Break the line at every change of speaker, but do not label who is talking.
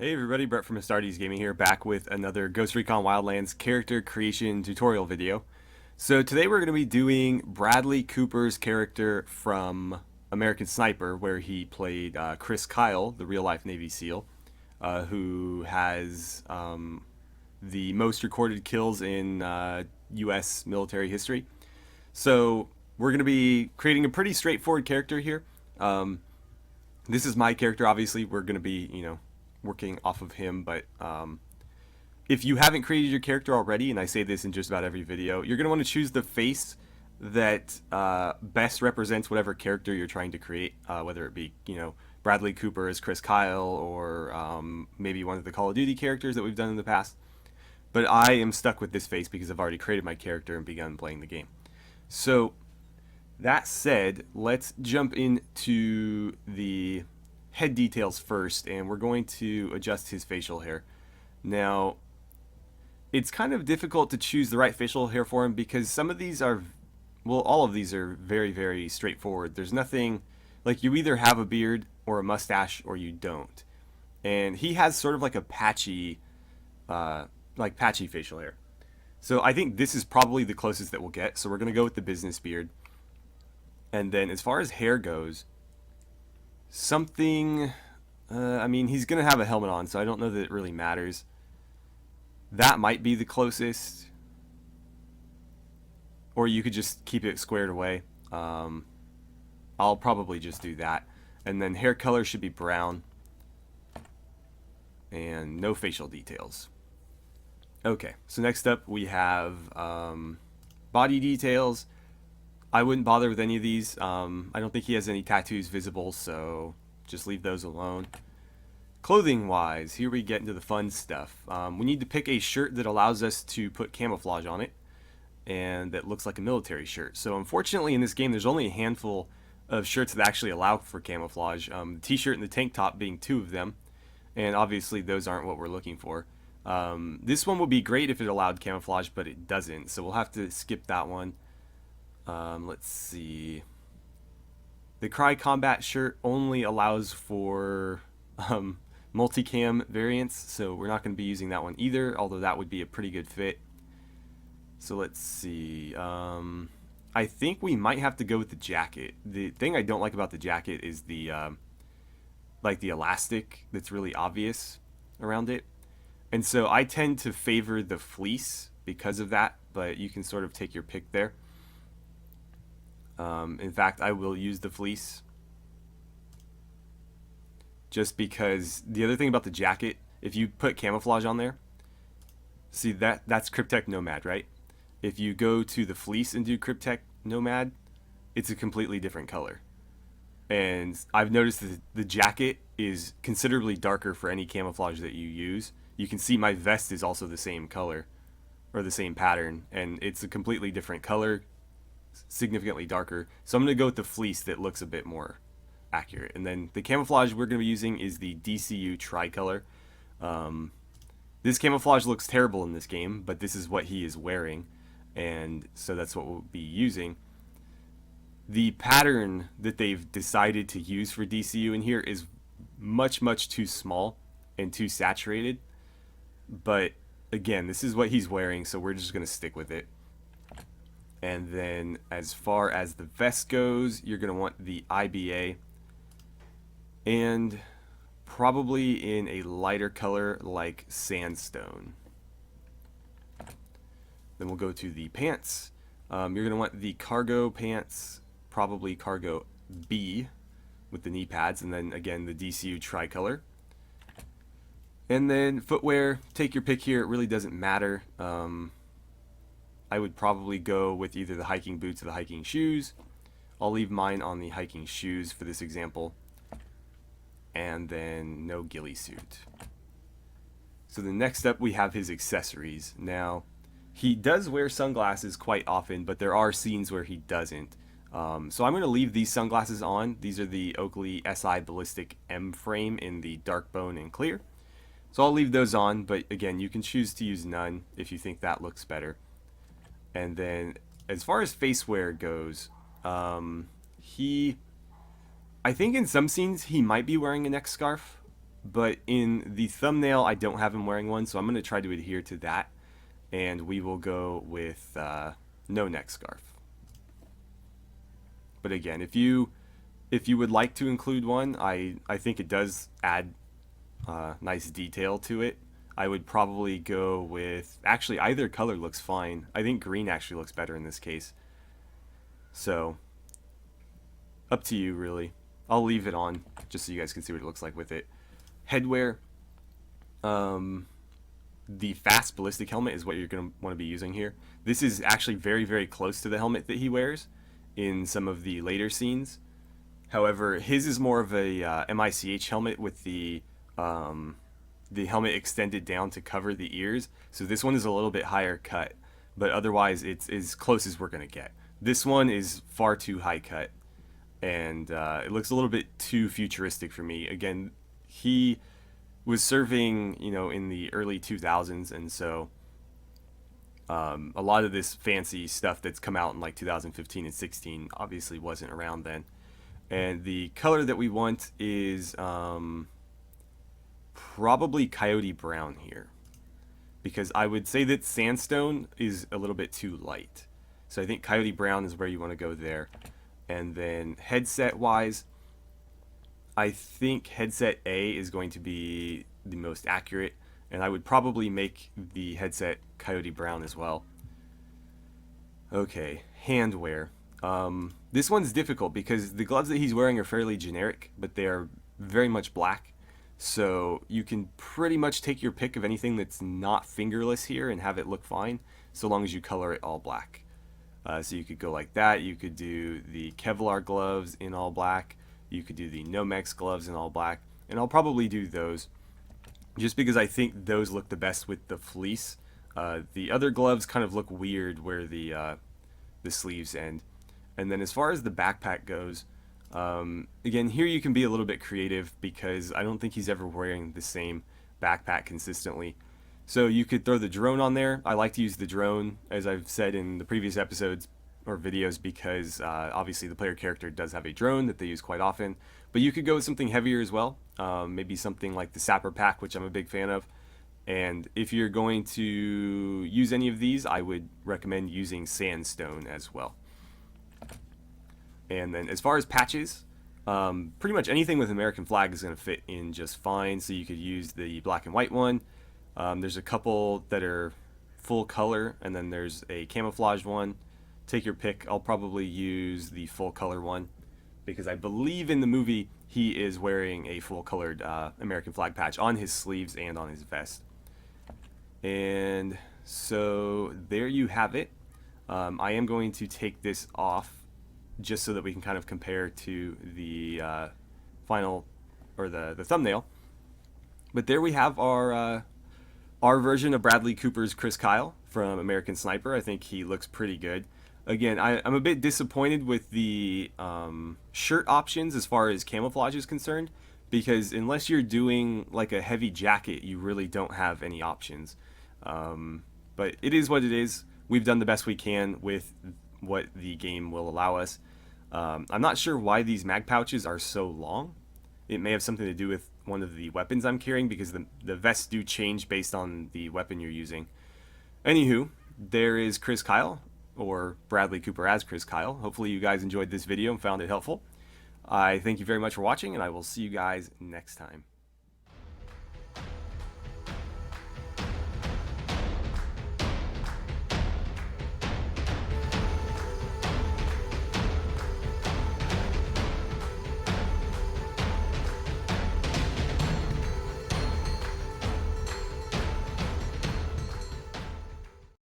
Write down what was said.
Hey everybody, Brett from AstartesGaming here, back with another Ghost Recon Wildlands character creation tutorial video. So today we're going to be doing Bradley Cooper's character from American Sniper, where he played Chris Kyle, the real-life Navy SEAL, who has the most recorded kills in U.S. military history. So we're going to be creating a pretty straightforward character here. This is my character, obviously. We're going to be, working off of him, but if you haven't created your character already, and I say this in just about every video, you're going to want to choose the face that best represents whatever character you're trying to create, whether it be, Bradley Cooper as Chris Kyle, or maybe one of the Call of Duty characters that we've done in the past. But I am stuck with this face because I've already created my character and begun playing the game. So that said, let's jump into the head details first, and we're going to adjust his facial hair. Now, it's kind of difficult to choose the right facial hair for him because some of these are, well, all of these are very, very straightforward. There's nothing, like, you either have a beard or a mustache or you don't. And he has sort of like a patchy facial hair. So I think this is probably the closest that we'll get. So we're going to go with the business beard. And then as far as hair goes, something, I mean, he's going to have a helmet on, so I don't know that it really matters. That might be the closest. Or you could just keep it squared away. I'll probably just do that. And then hair color should be brown. And no facial details. Okay, so next up we have body details. I wouldn't bother with any of these. I don't think he has any tattoos visible, so just leave those alone. Clothing wise, here we get into the fun stuff. We need to pick a shirt that allows us to put camouflage on it and that looks like a military shirt. So unfortunately in this game there's only a handful of shirts that actually allow for camouflage. The t-shirt and the tank top being two of them, and obviously those aren't what we're looking for. This one would be great if it allowed camouflage, but it doesn't, so we'll have to skip that one. Let's see. The Cry Combat shirt only allows for multicam variants, so we're not going to be using that one either, although that would be a pretty good fit. So let's see. I think we might have to go with the jacket. The thing I don't like about the jacket is the like the elastic that's really obvious around it. And so I tend to favor the fleece because of that, but you can sort of take your pick there. In fact, I will use the fleece just because the other thing about the jacket, if you put camouflage on there, see that's Cryptek Nomad, right? If you go to the fleece and do Cryptek Nomad, it's a completely different color. And I've noticed that the jacket is considerably darker for any camouflage that you use. You can see my vest is also the same color or the same pattern, and it's a completely different color, significantly darker. So I'm going to go with the fleece that looks a bit more accurate. And then the camouflage we're going to be using is the DCU tricolor. This camouflage looks terrible in this game, but this is what he is wearing, and so that's what we'll be using. The pattern that they've decided to use for DCU in here is much, much too small and too saturated. But again, this is what he's wearing, so we're just going to stick with it. And then as far as the vest goes, you're going to want the IBA, and probably in a lighter color like sandstone. Then we'll go to the pants. You're going to want the cargo pants, probably cargo B with the knee pads, and then again the DCU tricolor. And then footwear, take your pick here, it really doesn't matter. I would probably go with either the hiking boots or the hiking shoes. I'll leave mine on the hiking shoes for this example. And then no ghillie suit. So the next up we have his accessories. Now, he does wear sunglasses quite often, but there are scenes where he doesn't. So I'm going to leave these sunglasses on. These are the Oakley SI Ballistic M frame in the dark bone and clear. So I'll leave those on, but again, you can choose to use none if you think that looks better. And then as far as face wear goes, I think in some scenes he might be wearing a neck scarf. but in the thumbnail I don't have him wearing one, so I'm going to try to adhere to that, and we will go with no neck scarf. But again, if you would like to include one, I think it does add nice detail to it. I would probably go with, actually either color looks fine. I think green actually looks better in this case. So up to you really. I'll leave it on just so you guys can see what it looks like with it. Headwear, the fast ballistic helmet is what you're going to want to be using here. This is actually very, very close to the helmet that he wears in some of the later scenes. However, his is more of a MICH helmet with the helmet extended down to cover the ears. So this one is a little bit higher cut, but otherwise it's as close as we're going to get. This one is far too high cut, and it looks a little bit too futuristic for me. Again, he was serving, in the early 2000s, and so a lot of this fancy stuff that's come out in like 2015 and 16 obviously wasn't around then. And the color that we want is probably coyote brown here, because I would say that sandstone is a little bit too light. So I think coyote brown is where you want to go there. And then headset wise, I think headset A is going to be the most accurate, and I would probably make the headset coyote brown as well. Okay, handwear. This one's difficult because the gloves that he's wearing are fairly generic, but they are very much black. So you can pretty much take your pick of anything that's not fingerless here and have it look fine, so long as you color it all black. So you could go like that. You could do the Kevlar gloves in all black. You could do the Nomex gloves in all black. And I'll probably do those just because I think those look the best with the fleece. The other gloves kind of look weird where the sleeves end. And then as far as the backpack goes, again, here you can be a little bit creative because I don't think he's ever wearing the same backpack consistently. So you could throw the drone on there. I like to use the drone, as I've said in the previous episodes or videos, because obviously the player character does have a drone that they use quite often. But you could go with something heavier as well, maybe something like the Sapper Pack, which I'm a big fan of. And if you're going to use any of these, I would recommend using sandstone as well. And then as far as patches, pretty much anything with American flag is going to fit in just fine. So you could use the black and white one. There's a couple that are full color, and then there's a camouflage one. Take your pick. I'll probably use the full color one because I believe in the movie he is wearing a full colored American flag patch on his sleeves and on his vest. And so there you have it. I am going to take this off just so that we can kind of compare to the final, or the thumbnail. But there we have our version of Bradley Cooper's Chris Kyle from American Sniper. I think he looks pretty good. Again, I'm a bit disappointed with the shirt options as far as camouflage is concerned, because unless you're doing like a heavy jacket, you really don't have any options. But it is what it is. We've done the best we can with what the game will allow us. I'm not sure why these mag pouches are so long. It may have something to do with one of the weapons I'm carrying, because the vests do change based on the weapon you're using. Anywho, there is Chris Kyle, or Bradley Cooper as Chris Kyle. Hopefully you guys enjoyed this video and found it helpful. I thank you very much for watching, and I will see you guys next time.